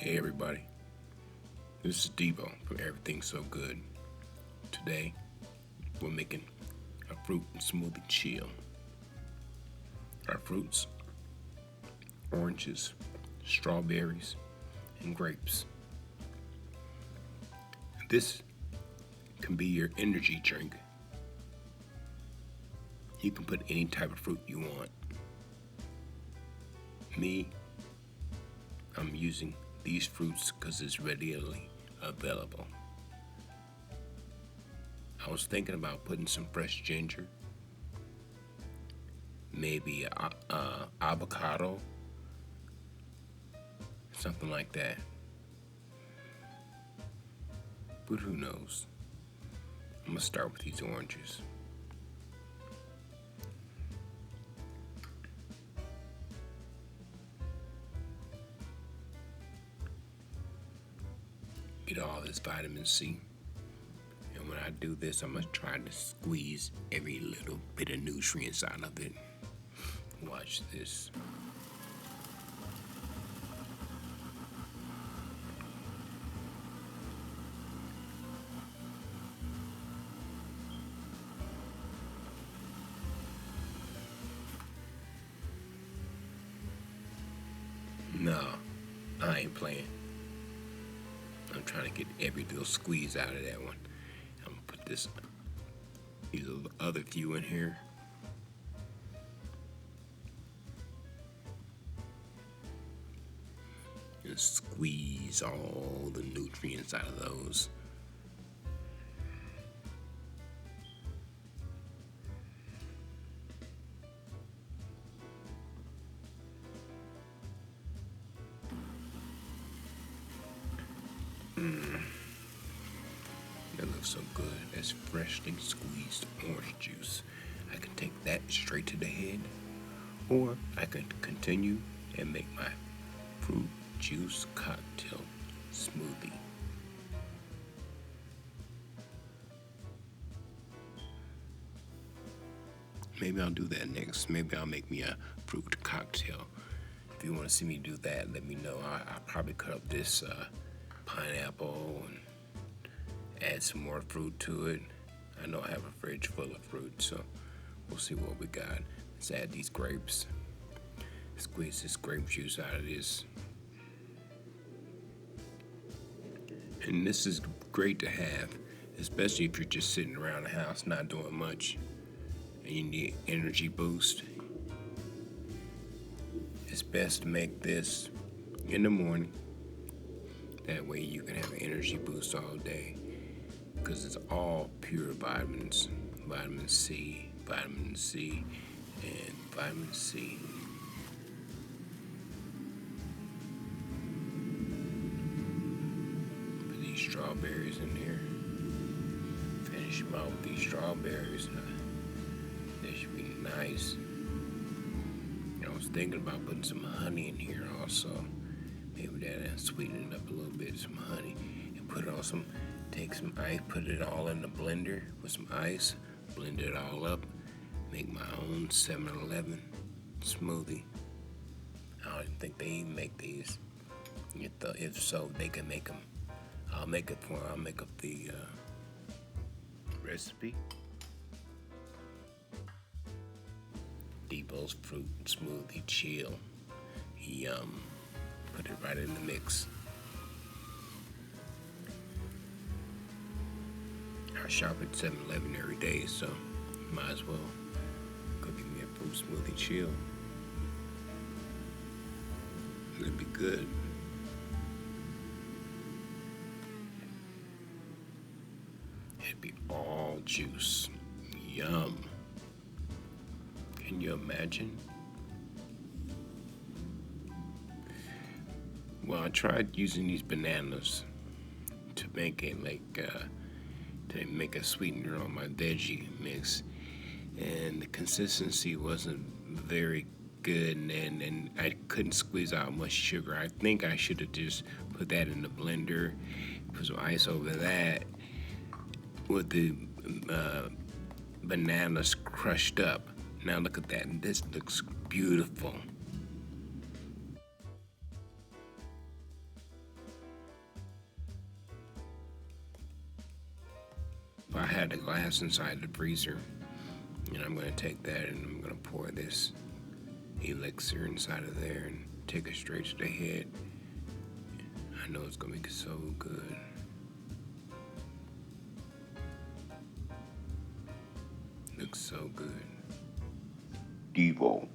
Hey everybody, this is Deebo from Everything So Good. Today, we're making a fruit smoothie chill. Our fruits, oranges, strawberries, and grapes. This can be your energy drink. You can put any type of fruit you want. Me, I'm using these fruits because it's readily available. I was thinking about putting some fresh ginger, maybe avocado, something like that. But who knows? I'm gonna start with these oranges. Get all this vitamin C. And when I do this, I'm gonna try to squeeze every little bit of nutrients out of it. Watch this. No, I ain't playing. I'm trying to get every little squeeze out of that one. I'm gonna put these other few in here. And squeeze all the nutrients out of those. That looks so good. That's freshly squeezed orange juice. I can take that straight to the head, or I can continue and make my fruit juice cocktail smoothie. Maybe I'll do that next. Maybe I'll make me a fruit cocktail. If you want to see me do that, let me know. I'll probably cut up this pineapple and add some more fruit to it. I know I have a fridge full of fruit, so we'll see what we got. Let's add these grapes. Squeeze this grape juice out of this. And this is great to have, especially if you're just sitting around the house not doing much and you need energy boost. It's best to make this in the morning. That way you can have an energy boost all day because it's all pure vitamins. Vitamin C, and vitamin C. Put these strawberries in here. Finish them out with these strawberries. They should be nice. I was thinking about putting some honey in here also. Maybe that'll sweeten it up a little bit, some honey. And put it on take some ice, put it all in the blender with some ice, blend it all up, make my own 7-Eleven smoothie. I don't even think they even make these. If so, they can make them. I'll make it for them. I'll make up the recipe. Deebo's fruit smoothie chill. Yum. Put it right in the mix. I shop at 7-Eleven every day, so might as well go get me a fruit smoothie chill. It'll be good. It'd be all juice. Yum. Can you imagine? Well, I tried using these bananas to make it to make a sweetener on my veggie mix, and the consistency wasn't very good, and I couldn't squeeze out much sugar. I think I should have just put that in the blender, put some ice over that with the bananas crushed up. Now look at that. This looks beautiful. had the glass inside the freezer, and I'm gonna take that and I'm gonna pour this elixir inside of there and take it straight to the head. I know it's gonna be so good. Looks so good. Deebo.